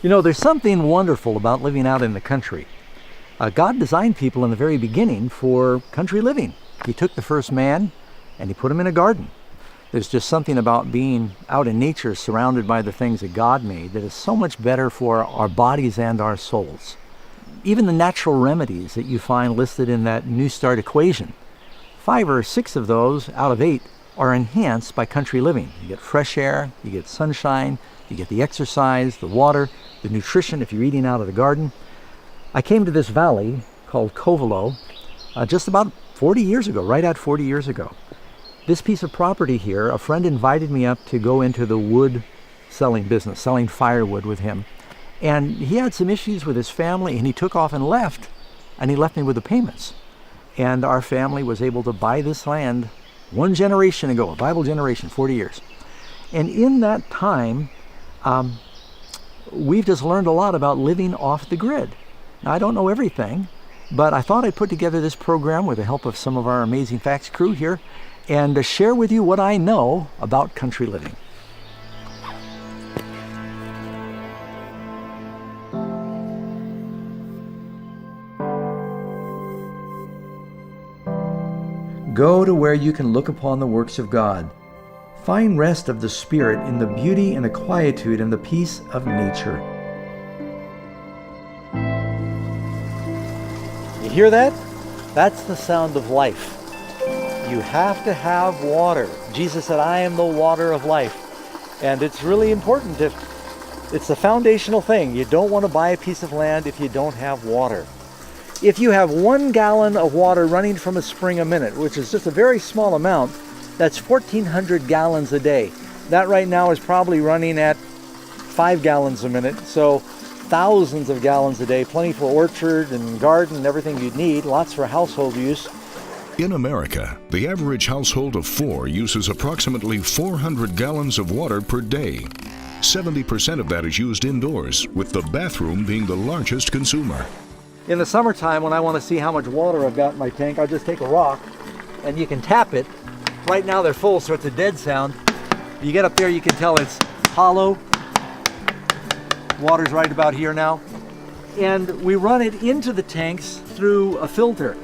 You know, there's something wonderful about living out in the country. God designed people in the very beginning for country living. He took the first man and he put him in a garden. There's just something about being out in nature surrounded by the things that God made that is so much better for our bodies and our souls. Even the natural remedies that you find listed in that New Start equation, 5 or 6 of those out of 8 are enhanced by country living. You get fresh air, you get sunshine, you get the exercise, the water, the nutrition if you're eating out of the garden. I came to this valley called Covelo just about 40 years ago, right at 40 years ago. This piece of property here, a friend invited me up to go into the wood selling business, selling firewood with him. And he had some issues with his family and he took off and left me with the payments. And our family was able to buy this land 1 generation ago, a Bible generation, 40 years. And in that time, we've just learned a lot about living off the grid. Now, I don't know everything, but I thought I'd put together this program with the help of some of our Amazing Facts crew here and to share with you what I know about country living. Go to where you can look upon the works of God. Find rest of the Spirit in the beauty and the quietude and the peace of nature. You hear that? That's the sound of life. You have to have water. Jesus said, I am the water of life. And it's really important. It's a foundational thing. You don't want to buy a piece of land if you don't have water. If you have 1 gallon of water running from a spring a minute, which is just a very small amount, that's 1,400 gallons a day. That right now is probably running at 5 gallons a minute. So thousands of gallons a day, plenty for orchard and garden and everything you'd need, lots for household use. In America, the average household of 4 uses approximately 400 gallons of water per day. 70% of that is used indoors, with the bathroom being the largest consumer. In the summertime, when I want to see how much water I've got in my tank, I'll just take a rock and you can tap it. Right now they're full, so it's a dead sound. You get up there, you can tell it's hollow. Water's right about here now. And we run it into the tanks through a filter.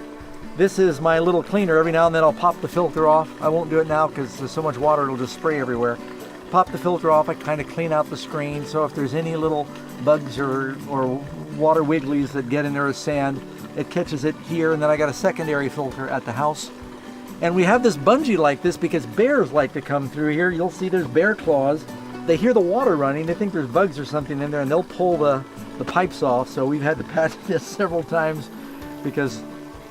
This is my little cleaner. Every now and then I'll pop the filter off. I won't do it now because there's so much water it'll just spray everywhere. Pop the filter off, I kind of clean out the screen, so if there's any little bugs or water wigglies that get in there as sand, it catches it here, and then I got a secondary filter at the house. And we have this bungee like this because bears like to come through here. You'll see there's bear claws. They hear the water running, they think there's bugs or something in there, and they'll pull the pipes off. So we've had to patch this several times because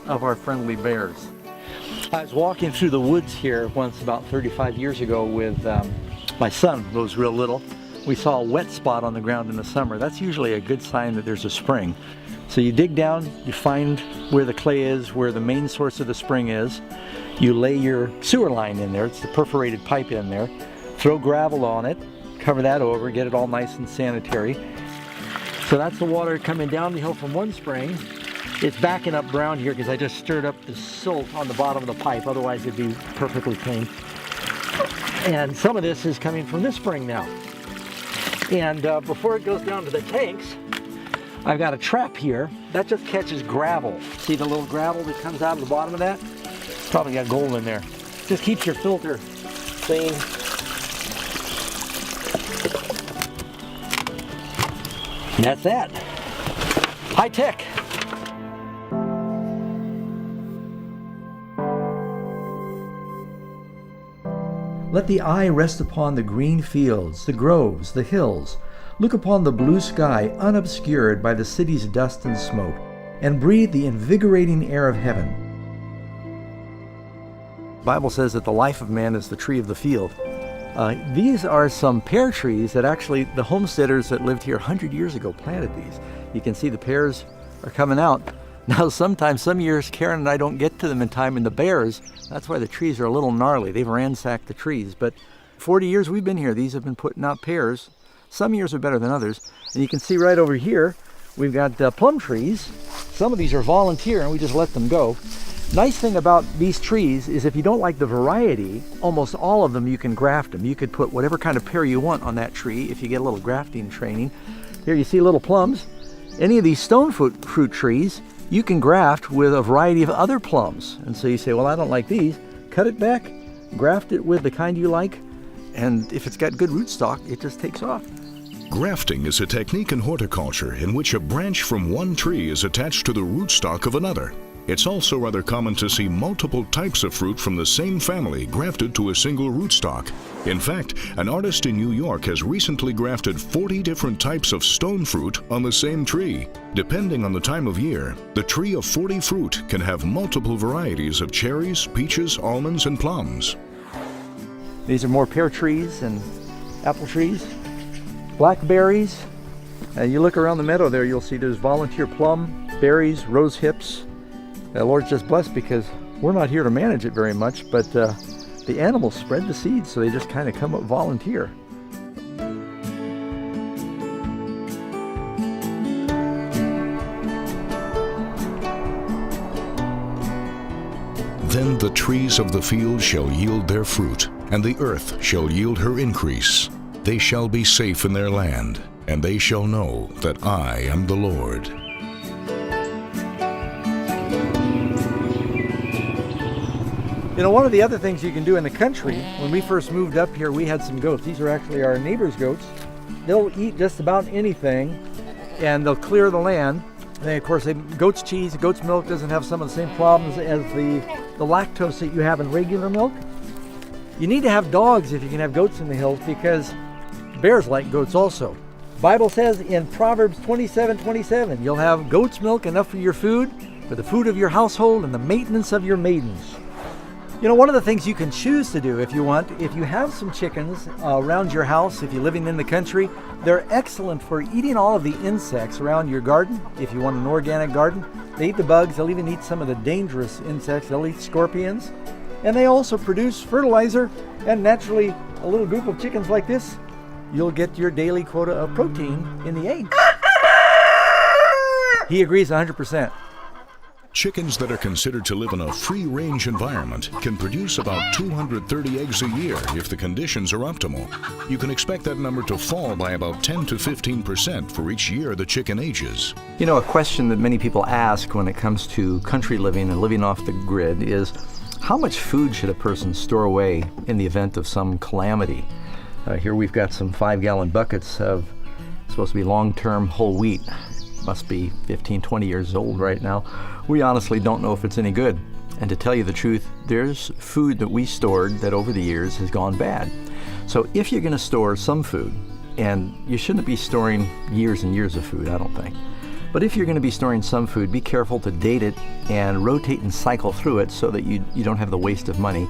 of our friendly bears. I was walking through the woods here once about 35 years ago with my son, who was real little. We saw a wet spot on the ground in the summer. That's usually a good sign that there's a spring. So you dig down, you find where the clay is, where the main source of the spring is. You lay your sewer line in there, it's the perforated pipe in there. Throw gravel on it, cover that over, get it all nice and sanitary. So that's the water coming down the hill from one spring. It's backing up brown here because I just stirred up the silt on the bottom of the pipe, otherwise it'd be perfectly clean. And some of this is coming from this spring now. And before it goes down to the tanks, I've got a trap here that just catches gravel. See the little gravel that comes out of the bottom of that? It's probably got gold in there. Just keeps your filter clean. And that's that. High tech. Let the eye rest upon the green fields, the groves, the hills. Look upon the blue sky unobscured by the city's dust and smoke, and breathe the invigorating air of heaven. The Bible says that the life of man is the tree of the field. These are some pear trees that actually the homesteaders that lived here 100 years ago planted these. You can see the pears are coming out. Now sometimes, some years, Karen and I don't get to them in time, and the bears, that's why the trees are a little gnarly. They've ransacked the trees. But 40 years we've been here, these have been putting out pears. Some years are better than others. And you can see right over here, we've got plum trees. Some of these are volunteer and we just let them go. Nice thing about these trees is if you don't like the variety, almost all of them you can graft them. You could put whatever kind of pear you want on that tree if you get a little grafting training. Here you see little plums. Any of these stone fruit trees, you can graft with a variety of other plums. And so you say, well, I don't like these. Cut it back, graft it with the kind you like, and if it's got good rootstock, it just takes off. Grafting is a technique in horticulture in which a branch from one tree is attached to the rootstock of another. It's also rather common to see multiple types of fruit from the same family grafted to a single rootstock. In fact, an artist in New York has recently grafted 40 different types of stone fruit on the same tree. Depending on the time of year, the tree of 40 fruit can have multiple varieties of cherries, peaches, almonds, and plums. These are more pear trees and apple trees. Blackberries. You look around the meadow there, you'll see there's volunteer plum, berries, rose hips. The Lord's just blessed because we're not here to manage it very much, but the animals spread the seeds, so they just kind of come up volunteer. Then the trees of the field shall yield their fruit, and the earth shall yield her increase. They shall be safe in their land, and they shall know that I am the Lord. You know, one of the other things you can do in the country, when we first moved up here, we had some goats. These are actually our neighbors' goats. They'll eat just about anything, and they'll clear the land. And then, of course, goat's cheese, goat's milk doesn't have some of the same problems as the lactose that you have in regular milk. You need to have dogs if you can have goats in the hills, because bears like goats also. The Bible says in Proverbs 27:27, you'll have goat's milk enough for your food, for the food of your household, and the maintenance of your maidens. You know, one of the things you can choose to do if you want, if you have some chickens around your house, if you're living in the country, they're excellent for eating all of the insects around your garden. If you want an organic garden, they eat the bugs. They'll even eat some of the dangerous insects. They'll eat scorpions. And they also produce fertilizer, and naturally, a little group of chickens like this, you'll get your daily quota of protein in the egg. He agrees 100%. Chickens that are considered to live in a free-range environment can produce about 230 eggs a year if the conditions are optimal. You can expect that number to fall by about 10 to 15% for each year the chicken ages. You know, a question that many people ask when it comes to country living and living off the grid is, how much food should a person store away in the event of some calamity? Here we've got some 5-gallon buckets of supposed to be long-term whole wheat. Must be 15, 20 years old right now. We honestly don't know if it's any good. And to tell you the truth, there's food that we stored that over the years has gone bad. So if you're going to store some food, and you shouldn't be storing years and years of food, I don't think. But if you're going to be storing some food, be careful to date it and rotate and cycle through it so that you don't have the waste of money.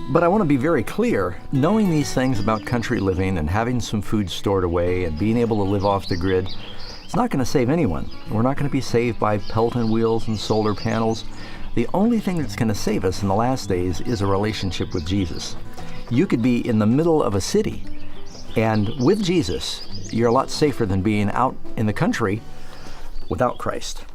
But I want to be very clear, knowing these things about country living and having some food stored away and being able to live off the grid, it's not going to save anyone. We're not going to be saved by Pelton wheels and solar panels. The only thing that's going to save us in the last days is a relationship with Jesus. You could be in the middle of a city, and with Jesus, you're a lot safer than being out in the country without Christ.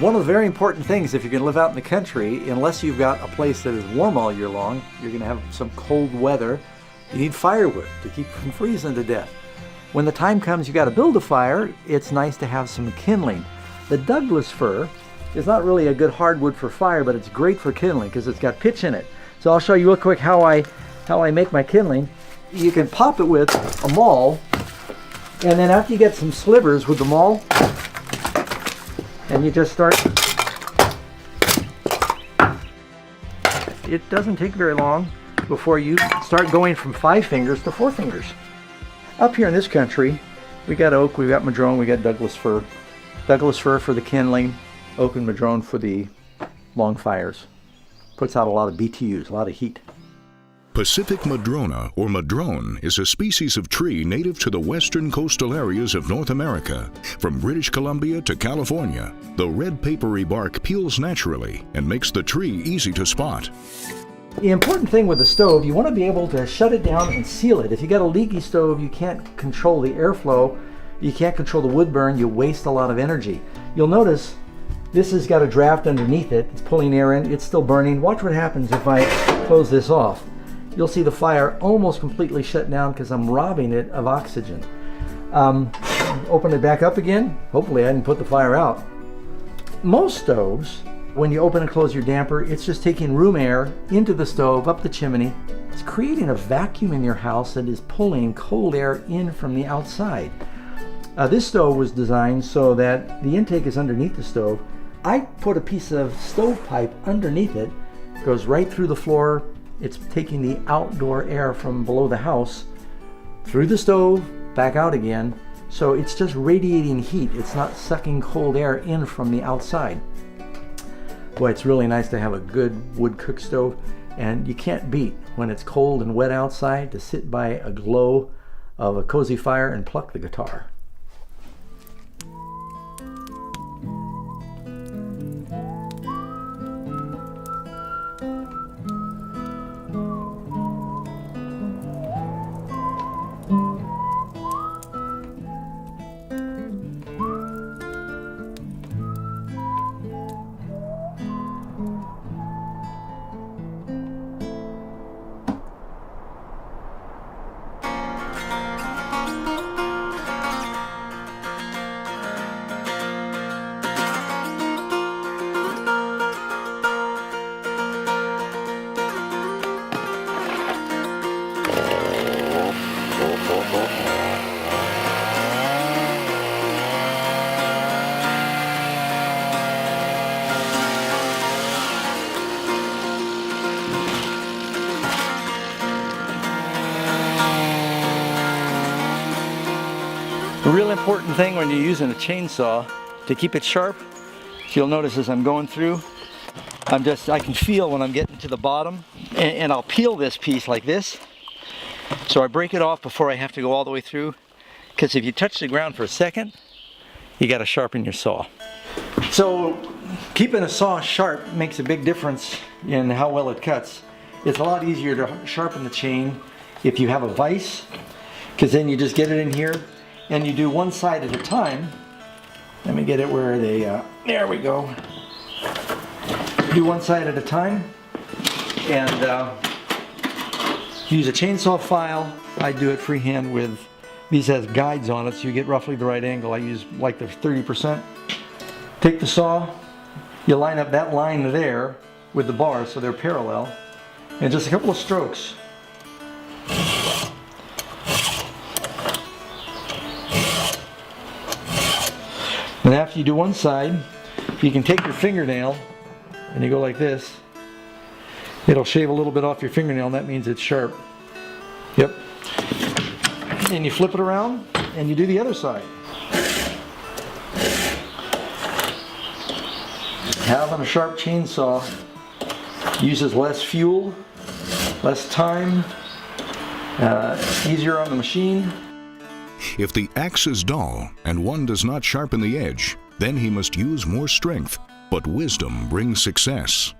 One of the very important things, if you're going to live out in the country, unless you've got a place that is warm all year long, you're going to have some cold weather, you need firewood to keep from freezing to death. When the time comes you got to build a fire, it's nice to have some kindling. The Douglas fir is not really a good hardwood for fire, but it's great for kindling because it's got pitch in it. So I'll show you real quick how I make my kindling. You can pop it with a maul, and then after you get some slivers with the maul, and you just start. It doesn't take very long before you start going from 5 fingers to 4 fingers. Up here in this country, we got oak, we got madrone, we got Douglas fir. Douglas fir for the kindling, oak and madrone for the long fires. Puts out a lot of BTUs, a lot of heat. Pacific madrona, or madrone, is a species of tree native to the western coastal areas of North America. From British Columbia to California, the red papery bark peels naturally and makes the tree easy to spot. The important thing with the stove, you want to be able to shut it down and seal it. If you got a leaky stove, you can't control the airflow, you can't control the wood burn, you waste a lot of energy. You'll notice this has got a draft underneath it, it's pulling air in, it's still burning. Watch what happens if I close this off. You'll see the fire almost completely shut down because I'm robbing it of oxygen. Open it back up again. Hopefully I didn't put the fire out. Most stoves, when you open and close your damper, it's just taking room air into the stove, up the chimney. It's creating a vacuum in your house that is pulling cold air in from the outside. This stove was designed so that the intake is underneath the stove. I put a piece of stovepipe underneath it, goes right through the floor. It's taking the outdoor air from below the house through the stove, back out again. So it's just radiating heat. It's not sucking cold air in from the outside. Boy, it's really nice to have a good wood cook stove, and you can't beat when it's cold and wet outside to sit by a glow of a cozy fire and pluck the guitar. The real important thing when you're using a chainsaw to keep it sharp, you'll notice as I'm going through, I can feel when I'm getting to the bottom, and I'll peel this piece like this. So I break it off before I have to go all the way through, because if you touch the ground for a second, you got to sharpen your saw. So keeping a saw sharp makes a big difference in how well it cuts. It's a lot easier to sharpen the chain if you have a vise, because then you just get it in here and you do one side at a time. Let me get it where there we go. Do one side at a time, and use a chainsaw file. I do it freehand with, these has guides on it so you get roughly the right angle. I use like the 30%. Take the saw, you line up that line there with the bars so they're parallel, and just a couple of strokes. And after you do one side, you can take your fingernail and you go like this. It'll shave a little bit off your fingernail, and that means it's sharp. Yep. And you flip it around and you do the other side. Having a sharp chainsaw uses less fuel, less time, easier on the machine. If the axe is dull and one does not sharpen the edge, then he must use more strength. But wisdom brings success.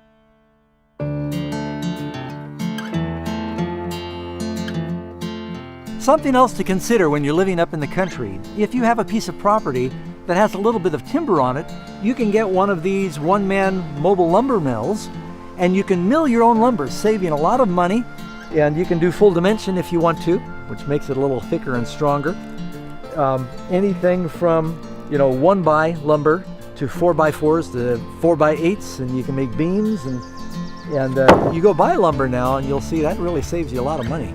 Something else to consider when you're living up in the country. If you have a piece of property that has a little bit of timber on it, you can get one of these one-man mobile lumber mills, and you can mill your own lumber, saving a lot of money. And you can do full dimension if you want to, which makes it a little thicker and stronger. Anything from 1x lumber to 4x4s to 4x8s, and you can make beams, and you go buy lumber now and you'll see that really saves you a lot of money.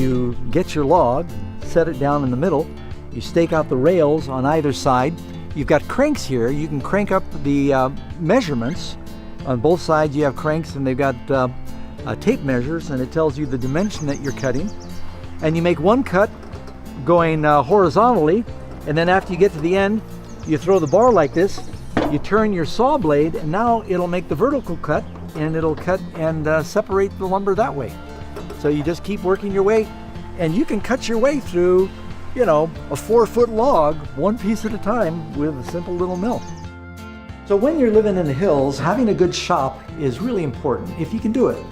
You get your log, set it down in the middle, you stake out the rails on either side. You've got cranks here, you can crank up the measurements. On both sides you have cranks, and they've got tape measures, and it tells you the dimension that you're cutting. And you make one cut going horizontally, and then after you get to the end, you throw the bar like this, you turn your saw blade, and now it'll make the vertical cut, and it'll cut and separate the lumber that way. So you just keep working your way, and you can cut your way through, a 4-foot log, one piece at a time, with a simple little mill. So So when you're living in the hills, having a good shop is really important, if you can do it.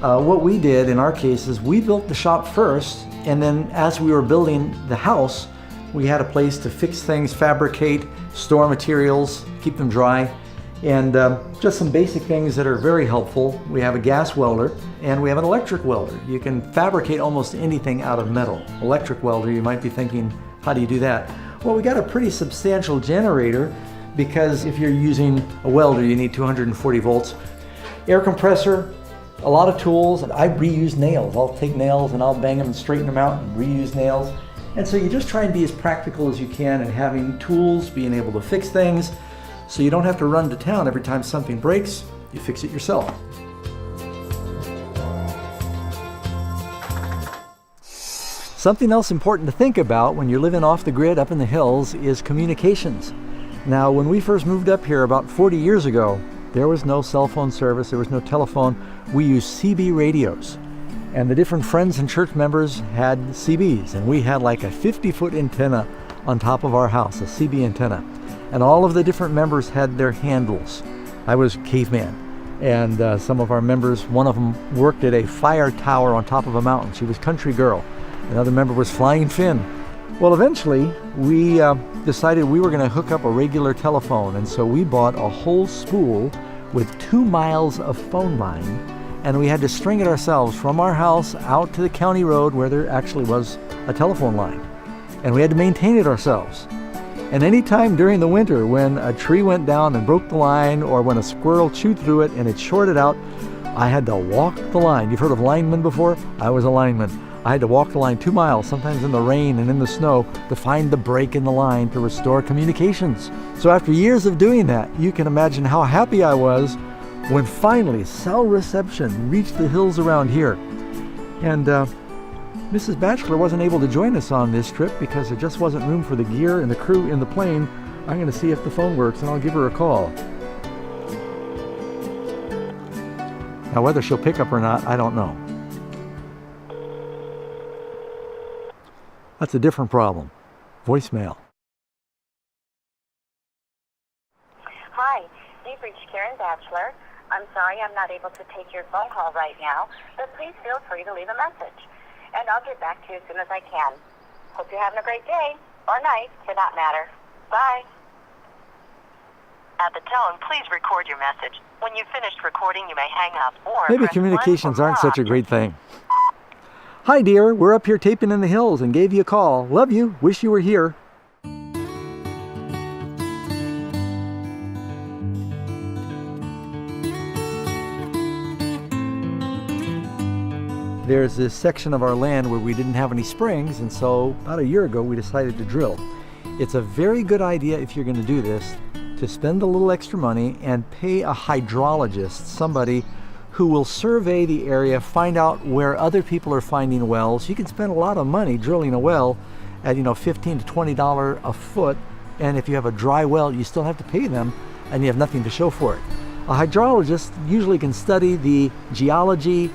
What we did in our case is we built the shop first, and then as we were building the house, we had a place to fix things, fabricate, store materials, keep them dry, and just some basic things that are very helpful. We have a gas welder and we have an electric welder. You can fabricate almost anything out of metal. Electric welder, you might be thinking, how do you do that? Well, we got a pretty substantial generator, because if you're using a welder, you need 240 volts. Air compressor, a lot of tools. I reuse nails. I'll take nails and I'll bang them and straighten them out and reuse nails. And so you just try and be as practical as you can, and having tools, being able to fix things, so you don't have to run to town every time something breaks. You fix it yourself. Something else important to think about when you're living off the grid up in the hills is communications. Now, when we first moved up here about 40 years ago, there was no cell phone service, there was no telephone. We used CB radios. And the different friends and church members had CBs, and we had like a 50-foot antenna on top of our house, a CB antenna. And all of the different members had their handles. I was caveman, and some of our members, one of them worked at a fire tower on top of a mountain. She was country girl. Another member was flying Finn. Well, eventually we decided we were going to hook up a regular telephone, and so we bought a whole spool with 2 miles of phone line, and we had to string it ourselves from our house out to the county road where there actually was a telephone line, and we had to maintain it ourselves. And any time during the winter when a tree went down and broke the line, or when a squirrel chewed through it and it shorted out, I had to walk the line. You've heard of linemen before? I was a lineman. I had to walk the line 2 miles, sometimes in the rain and in the snow, to find the break in the line to restore communications. So after years of doing that, you can imagine how happy I was when finally cell reception reached the hills around here. And Mrs. Batchelor wasn't able to join us on this trip because there just wasn't room for the gear and the crew in the plane. I'm going to see if the phone works, and I'll give her a call. Now, whether she'll pick up or not, I don't know. That's a different problem. Voicemail. Hi, you've reached Karen Batchelor. I'm sorry I'm not able to take your phone call right now, but please feel free to leave a message, and I'll get back to you as soon as I can. Hope you're having a great day, or night, for that matter. Bye. At the tone, please record your message. When you've finished recording, you may hang up or Maybe press communications 1 for aren't such a more great thing. Hi dear, we're up here taping in the hills and gave you a call. Love you, wish you were here. There's this section of our land where we didn't have any springs, and so about a year ago we decided to drill. It's a very good idea, if you're going to do this, to spend a little extra money and pay a hydrologist, somebody who will survey the area, find out where other people are finding wells. You can spend a lot of money drilling a well at $15 to $20 a foot, and if you have a dry well, you still have to pay them, and you have nothing to show for it. A hydrologist usually can study the geology,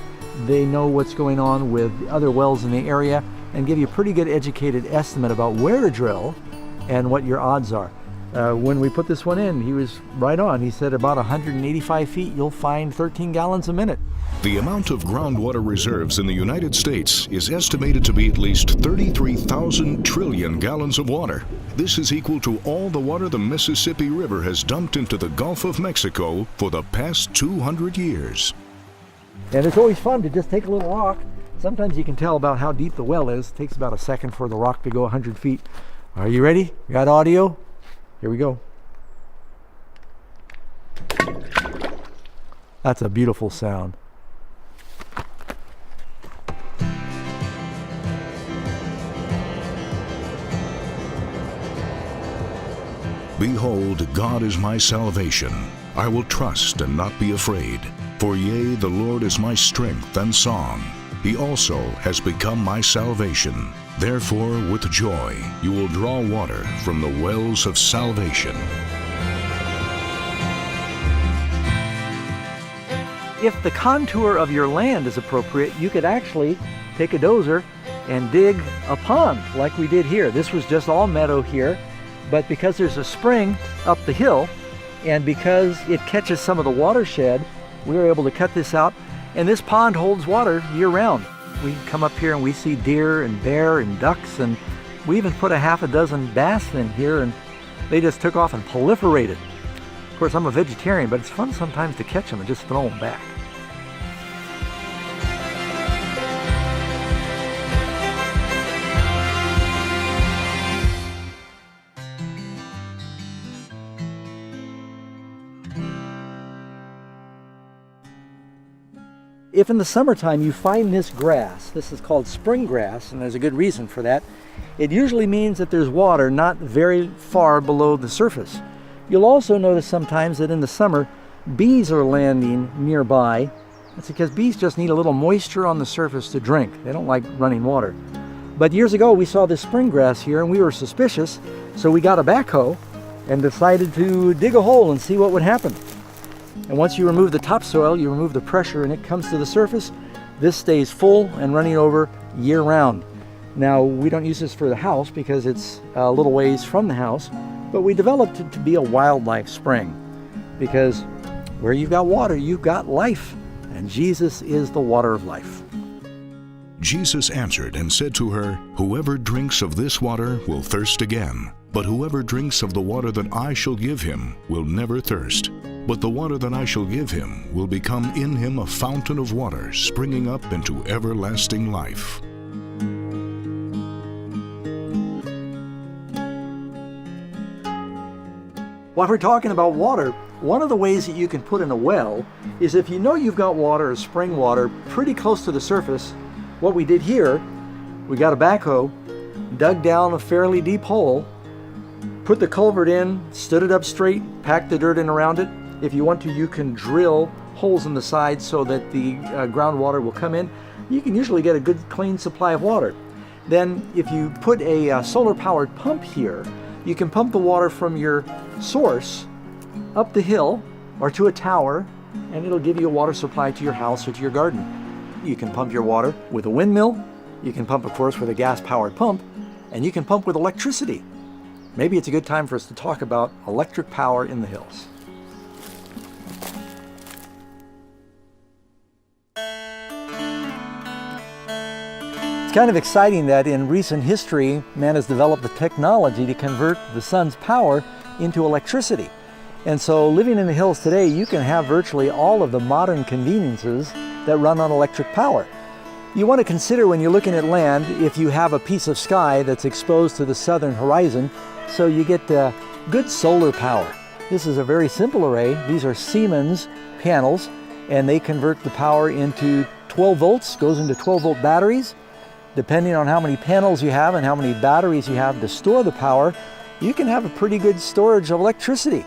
they know what's going on with other wells in the area, and give you a pretty good educated estimate about where to drill and what your odds are. When we put this one in, he was right on. He said about 185 feet, you'll find 13 gallons a minute. The amount of groundwater reserves in the United States is estimated to be at least 33,000 trillion gallons of water. This is equal to all the water the Mississippi River has dumped into the Gulf of Mexico for the past 200 years. And it's always fun to just take a little rock. Sometimes you can tell about how deep the well is. It takes about a second for the rock to go 100 feet. Are you ready? You got audio? Here we go. That's a beautiful sound. Behold, God is my salvation. I will trust and not be afraid. For yea, the Lord is my strength and song. He also has become my salvation. Therefore, with joy, you will draw water from the wells of salvation. If the contour of your land is appropriate, you could actually take a dozer and dig a pond like we did here. This was just all meadow here, but because there's a spring up the hill, And because it catches some of the watershed, we were able to cut this out. And this pond holds water year-round. We come up here and we see deer and bear and ducks, and we even put a half a dozen bass in here, and they just took off and proliferated. Of course, I'm a vegetarian, but it's fun sometimes to catch them and just throw them back. If in the summertime you find this grass, this is called spring grass, and there's a good reason for that, it usually means that there's water not very far below the surface. You'll also notice sometimes that in the summer, bees are landing nearby. That's because bees just need a little moisture on the surface to drink. They don't like running water. But years ago, we saw this spring grass here, and we were suspicious, so we got a backhoe and decided to dig a hole and see what would happen. And once you remove the topsoil, you remove the pressure, and it comes to the surface. This stays full and running over year-round. Now, we don't use this for the house because it's a little ways from the house, but we developed it to be a wildlife spring, because where you've got water, you've got life, and Jesus is the water of life. Jesus answered and said to her, "Whoever drinks of this water will thirst again, but whoever drinks of the water that I shall give him will never thirst. But the water that I shall give him will become in him a fountain of water springing up into everlasting life." While we're talking about water, one of the ways that you can put in a well is if you know you've got water or spring water pretty close to the surface. What we did here, we got a backhoe, dug down a fairly deep hole, put the culvert in, stood it up straight, packed the dirt in around it. If you want to, you can drill holes in the side so that the groundwater will come in. You can usually get a good clean supply of water. Then if you put a solar-powered pump here, you can pump the water from your source up the hill or to a tower, and it'll give you a water supply to your house or to your garden. You can pump your water with a windmill. You can pump, of course, with a gas-powered pump, and you can pump with electricity. Maybe it's a good time for us to talk about electric power in the hills. It's kind of exciting that in recent history, man has developed the technology to convert the sun's power into electricity. And so living in the hills today, you can have virtually all of the modern conveniences that run on electric power. You want to consider when you're looking at land, if you have a piece of sky that's exposed to the southern horizon, so you get good solar power. This is a very simple array. These are Siemens panels, and they convert the power into 12 volts, goes into 12-volt batteries. Depending on how many panels you have and how many batteries you have to store the power, you can have a pretty good storage of electricity.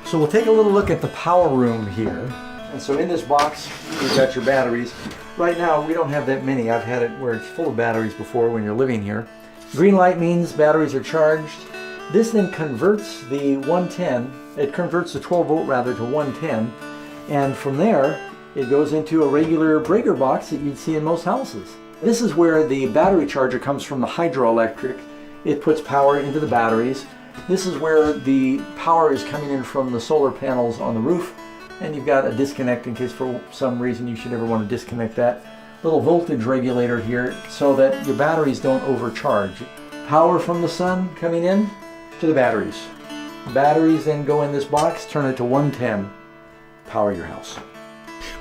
So we'll take a little look at the power room here. And so in this box, you've got your batteries. Right now, we don't have that many. I've had it where it's full of batteries before when you're living here. Green light means batteries are charged. This then converts the 110, it converts the 12 volt rather to 110. And from there, it goes into a regular breaker box that you'd see in most houses. This is where the battery charger comes from the hydroelectric. It puts power into the batteries. This is where the power is coming in from the solar panels on the roof. And you've got a disconnect in case for some reason you should ever want to disconnect that. Little voltage regulator here so that your batteries don't overcharge. Power from the sun coming in to the batteries. Batteries then go in this box, turn it to 110, power your house.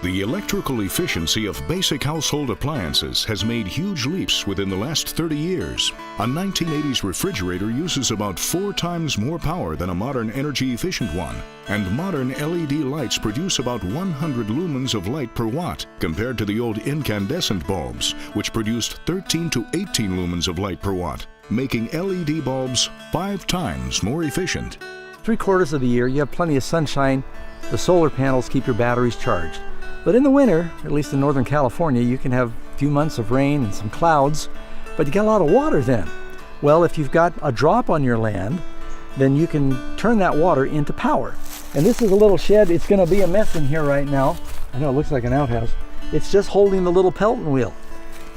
The electrical efficiency of basic household appliances has made huge leaps within the last 30 years. A 1980s refrigerator uses about 4 times more power than a modern energy-efficient one, and modern LED lights produce about 100 lumens of light per watt, compared to the old incandescent bulbs, which produced 13 to 18 lumens of light per watt, making LED bulbs 5 times more efficient. 3/4 of the year, you have plenty of sunshine. The solar panels keep your batteries charged. But in the winter, at least in Northern California, you can have a few months of rain and some clouds, but you got a lot of water then. Well, if you've got a drop on your land, then you can turn that water into power. And this is a little shed. It's going to be a mess in here right now. I know it looks like an outhouse. It's just holding the little Pelton wheel.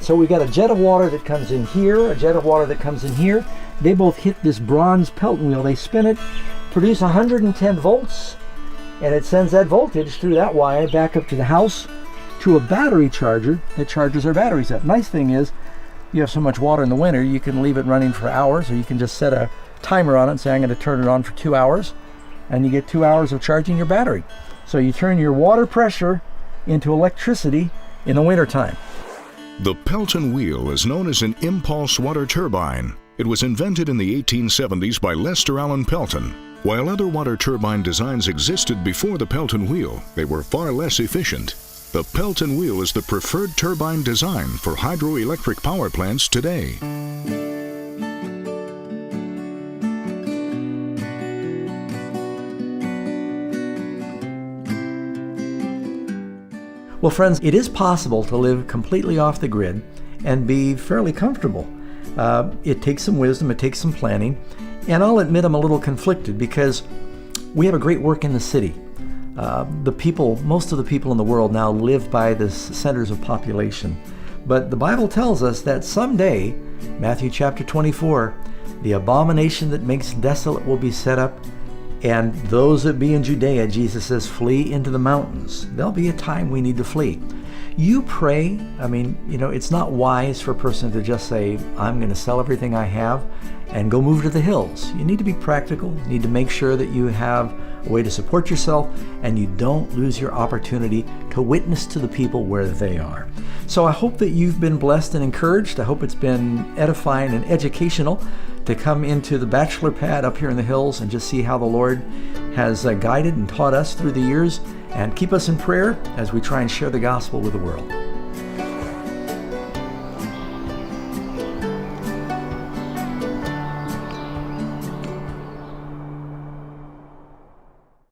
So we got a jet of water that comes in here, a jet of water that comes in here. They both hit this bronze Pelton wheel. They spin it, produce 110 volts, and it sends that voltage through that wire back up to the house to a battery charger that charges our batteries up. Nice thing is, you have so much water in the winter, you can leave it running for hours, or you can just set a timer on it and say, I'm going to turn it on for 2 hours, and you get 2 hours of charging your battery. So you turn your water pressure into electricity in the wintertime. The Pelton wheel is known as an impulse water turbine. It was invented in the 1870s by Lester Allen Pelton. While other water turbine designs existed before the Pelton wheel, they were far less efficient. The Pelton wheel is the preferred turbine design for hydroelectric power plants today. Well, friends, it is possible to live completely off the grid and be fairly comfortable. It takes some wisdom, it takes some planning, and I'll admit I'm a little conflicted because we have a great work in the city. Most of the people in the world now live by the centers of population. But the Bible tells us that someday, Matthew chapter 24, the abomination that makes desolate will be set up, and those that be in Judea, Jesus says, flee into the mountains. There'll be a time we need to flee. You pray. It's not wise for a person to just say, I'm going to sell everything I have and go move to the hills. You need to be practical. You need to make sure that you have a way to support yourself and you don't lose your opportunity to witness to the people where they are. So I hope that you've been blessed and encouraged. I hope it's been edifying and educational to come into the bachelor pad up here in the hills and just see how the Lord has guided and taught us through the years, and keep us in prayer as we try and share the gospel with the world.